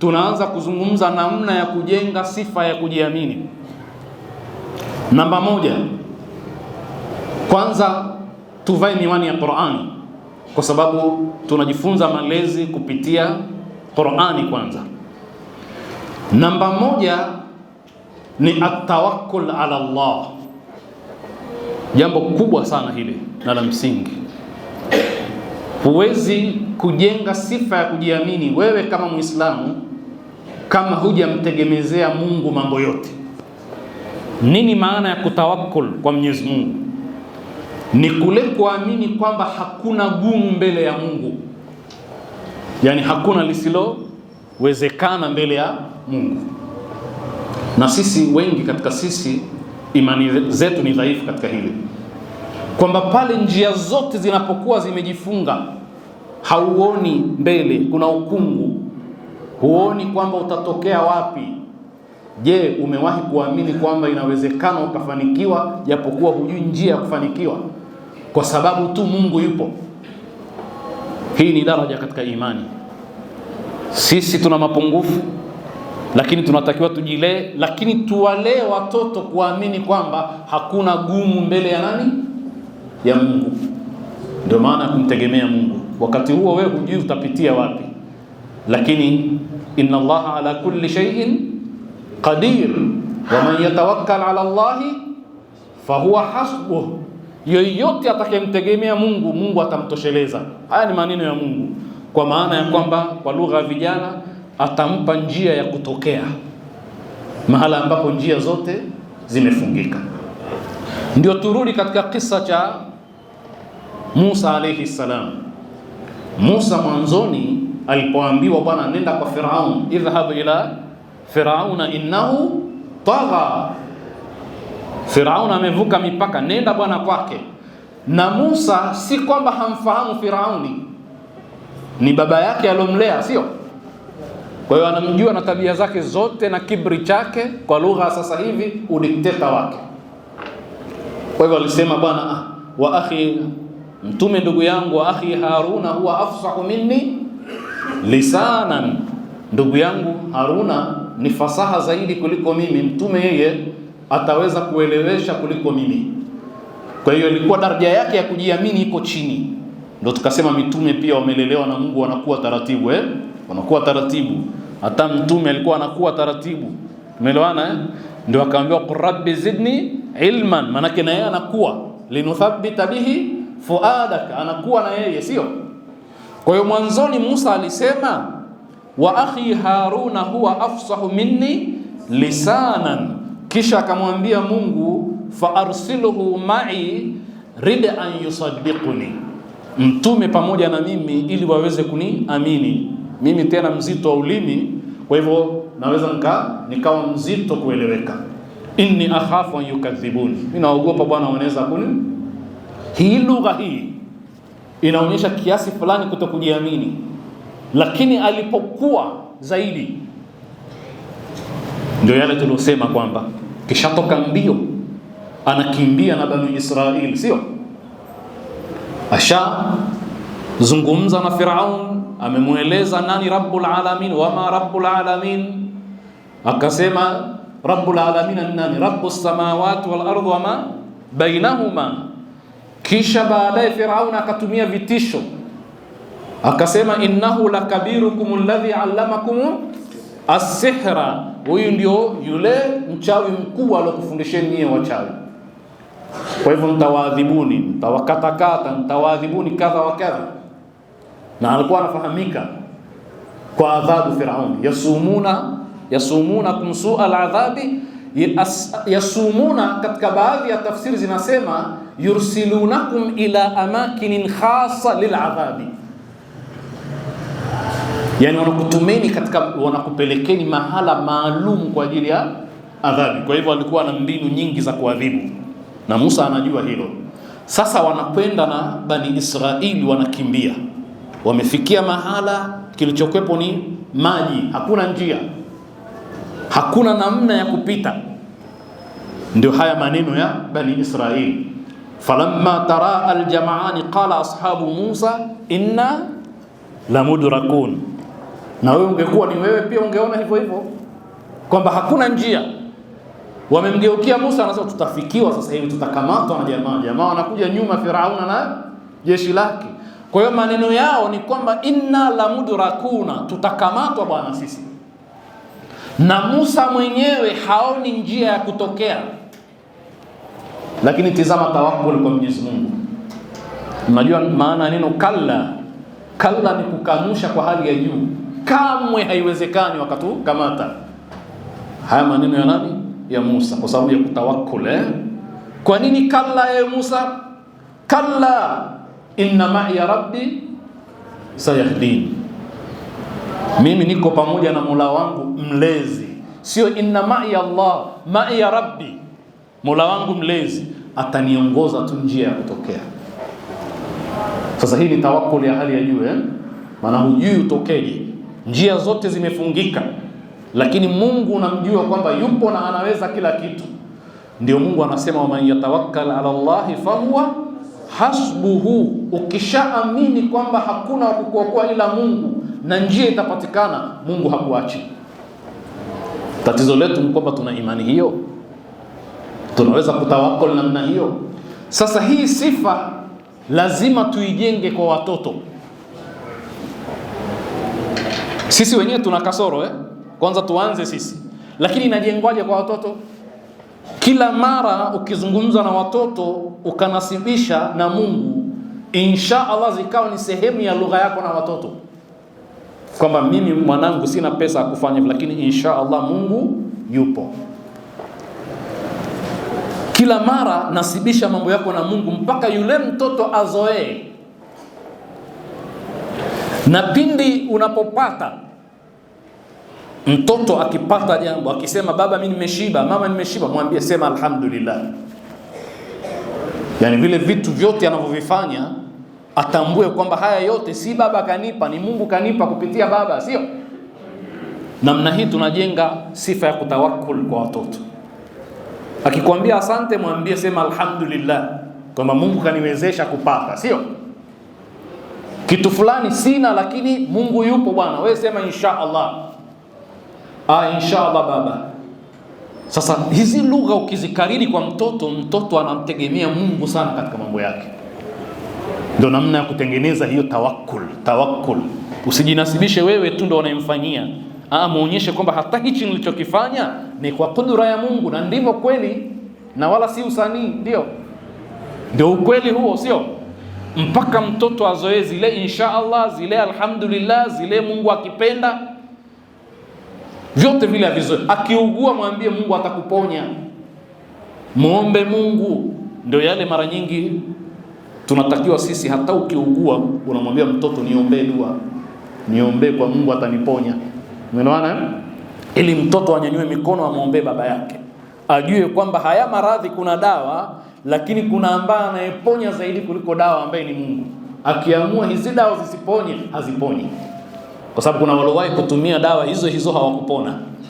tunaanza kuzungumza namna ya kujenga sifa ya kujiamini. Namba moja, kwanza tuvae miwani ya Qur'ani, kwa sababu tunajifunza malezi kupitia Qur'ani kwanza. Namba moja ni atawakkul ala Allah, jambo kubwa sana hili na la msingi. Huwezi kujenga sifa ya kujiamini wewe kama Muislamu kama hujamtegemezea Mungu mambo yote. Nini maana ya kutawakkul kwa Mwenyezi Mungu? Ni kule kuamini kwamba hakuna gumu mbele ya Mungu, yani hakuna lisilowezekana mbele ya Mungu. Na sisi wengi katika sisi imani zetu ni dhaifu katika hili, kwamba pale njia zote zinapokuwa zimejifunga, hauoni mbele, kuna ukungu, huoni kwamba utatokea wapi. Je, umewahi kuamini kwamba inawezekana ukafanikiwa japokuwa hujui njia ya kufanikiwa, kwa sababu tu Mungu yupo? Hii ni daraja katika imani. Sisi tuna mapungufu, lakini tunatakiwa tujilee, lakini tuwalee watoto kuamini kwamba hakuna gumu mbele ya nani? Ya Mungu. Ndio maana kumtegemea Mungu. Wakati huo wewe hujui utapitia wapi, lakini inna Allaha ala kulli shay'in qadir wa man yatawakkal ala Allahi fahuwa hasbuh. Yoyote atakayemtegemea Mungu, Mungu atamtosheleza. Haya ni maneno ya Mungu, kwa maana ya kwamba kwa lugha ya vijana, atampa njia ya kutokea mahala ambapo njia zote zimefungika. Ndio turudi katika kisa cha Musa alayhi salam. Musa mwanzoni alipoambiwa, bwana nenda kwa Firaun, idhhab ila Firauna innahu tagha, Firaun amevuka mipaka, nenda bwana kwake. Na Musa si kwamba hamfahamu Firauni, ni baba yake alomlea, sio? Kwa hiyo anamjua na tabia zake zote na kibri chake, kwa lugha sasa hivi udikteta wake. Kwa hivyo alisema, bwana wa akhi, mtume ndugu yangu, wa akhi Haruna huwa afsahu minni lisanan, ndugu yangu Haruna ni fasaha zaidi kuliko mimi. Mtume yeye ataweza kuelewesha kuliko mimi. Kwa hiyo ilikuwa daraja yake ya kujiamini iko chini. Ndio tukasema mitume pia wamelelewa na Mungu, wanakuwa taratibu, wanakuwa taratibu. Hata mtume alikuwa anakuwa taratibu, umeelewana? Ndio akaambiwa rabbi zidni ilman, manake na yeye anakuwa, linuthabbita bihi fuadak, anakuwa na yeye, sio? Kwa hiyo mwanzoni Musa alisema wa akhi Haruna huwa afsahu minni lisanan, kisha akamwambia Mungu fa arsilhu ma'i rid an yusaddiquni, mtume pamoja na mimi ili waweze kuniamini. Mimi tena mzito wa ulimi, kwa hivyo naweza nikawa mzito kueleweka. Inni akhafu an yukadhibuni, mimi naogopa bwana wanaweza kuni. Hii lugha hii inaonyesha kiasi fulani kutokujiamini, lakini alipokuwa zaidi ndio yale tuliosema kwamba kishatoka mbio anakimbia na Bani Israeli, sio? Asha zungumza na Firaun, amemueleza nani Rabbul Alamin, wama Rabbul Alamin. Akasema Rabbul Alamin nani? Rabbus samawati wal ardi wama bainahuma. Kisha baadaye Firaun akatumia vitisho, akasema innahu lakabirukum alladhi allamakum as-sihra, huyu ndio yule mchawi mkubwa aliyokufundisheni nyie wachawi. Kwa hivyo mtawaadhibuni, mtawakatakata, mtawaadhibuni kadha wa kadha. Na alikuwa anafahamika kwa adhabu Firaun, yasumuna kumsua al-adhabi. Yasumuna katika baadhi ya tafsiri zinasema yursilunakum ila amakinin khassa lil'adhabi, yani wanakutumeni katika, wanakupelekeni mahala maalum kwa ajili ya adhabu. Kwa hivyo alikuwa na mbinu nyingi za kuadhibu, na Musa anajua hilo. Sasa wanakwenda na Bani Israeli, wanakimbia, wamefikia mahala kilichokwepo ni maji, hakuna njia, hakuna namna ya kupita. Ndio haya maneno ya Bani Israeli, falamma tara aljam'ani qala ashabu Musa inna lamudrakun, Na wewe ungekuwa ni wewe pia ungeona hivyo hivyo, kwamba hakuna njia. Wamemgeukia Musa, anasema tutafikiwa sasa hivi, tutakamatwa na jamaa wanakuja nyuma, Firauna na jeshi lake. Kwa hiyo maneno yao ni kwamba inna la mudrakuna, tutakamatwa bwana sisi. Na Musa mwenyewe haoni njia ya kutokea. Lakini tizama tawakkul kwa Mwenyezi Mungu. Unajua maana neno kalla? Kalla ni kukanusha kwa hali ya juu. Kamwe haiwezekani wakatukamata. Haya maneno ya nani? Ya Musa, kwa sababu ya kutawakkul. Kwa nini kalla ya Musa? Kalla inna ma'iya rabbi sayahdin, mimi niko pamoja na Mola wangu mlezi. Sio inna ma'iya Allah, ma'iya rabbi, Mola wangu mlezi ataniongoza tu njia ya kutokea. Sasa hii ni tawakkul ya hali ya juu. Maana hujui utokeje, njia zote zimefungika, lakini Mungu unamjua kwamba yupo na anaweza kila kitu. Ndio Mungu anasema waman yatawakkal ala Allahi fahuwa hasbuhu. Ukishaamini kwamba hakuna wa kukuokoa ila Mungu na njia itapatikana, Mungu hakuachi. Tatizo letu ni kwamba tuna imani hiyo, tunaweza kutawakkul namna hiyo. Sasa hii sifa lazima tuijenge kwa watoto. Sisi wenyewe tuna kasoro kwanza tuanze sisi, lakini inajengwaje kwa watoto? Kila mara ukizungumza na watoto ukanasibisha na Mungu, insha Allah zikawa ni sehemu ya lugha yako na watoto, kwamba mimi mwanangu sina pesa ya kufanya, lakini insha Allah Mungu yupo. Kila mara nasibisha mambo yako na Mungu mpaka yule mtoto azoee. Na pindi unapopata mtoto akipata jambo, akisema baba mimi nimeshiba, mama nimeshiba, mwambie sema alhamdulillah. Yani vile vitu vyote anavyovifanya atambue kwamba haya yote si baba kanipa, ni Mungu kanipa kupitia baba, sio? Namna hii tunajenga sifa ya kutawakkul kwa watoto. Akikwambia asante, mwambie sema alhamdulillah, kwamba Mungu kaniwezesha kupata, sio? Kitu fulani sina lakini Mungu yupo bwana, wewe sema insha Allah. Insha Allah baba. Sasa hizi lugha ukizikariri kwa mtoto anamtegemea Mungu sana katika mambo yake. Ndio namna ya kutengeneza hiyo tawakkul. Usijinasibishe wewe tu ndio unayemfanyia. Muonyeshe kwamba hata hichi nilichokifanya ni kwa kudura ya Mungu, na ndivyo kweli, na wala si usanii. Ndio ukweli huo, sio? Mpaka mtoto azoee zile insha Allah, zile alhamdulillah, zile Mungu akipenda, vyote vile avizoe. Akiugua mwambie Mungu atakuponya, muombe Mungu. Ndio yale mara nyingi tunatakiwa sisi, hata ukiugua unamwambia mtoto niombee dua, niombee kwa Mungu ataniponya. Umeelewana? Ili mtoto anyanyue mikono amuombe baba yake, ajue kwamba haya maradhi kuna dawa, lakini kuna ambaye anayeponya zaidi kuliko dawa, ambaye ni Mungu. Akiamua hizi dawa zisiponye, haziponyi, kwa sababu kuna waliowahi kutumia dawa hizo hawakupona.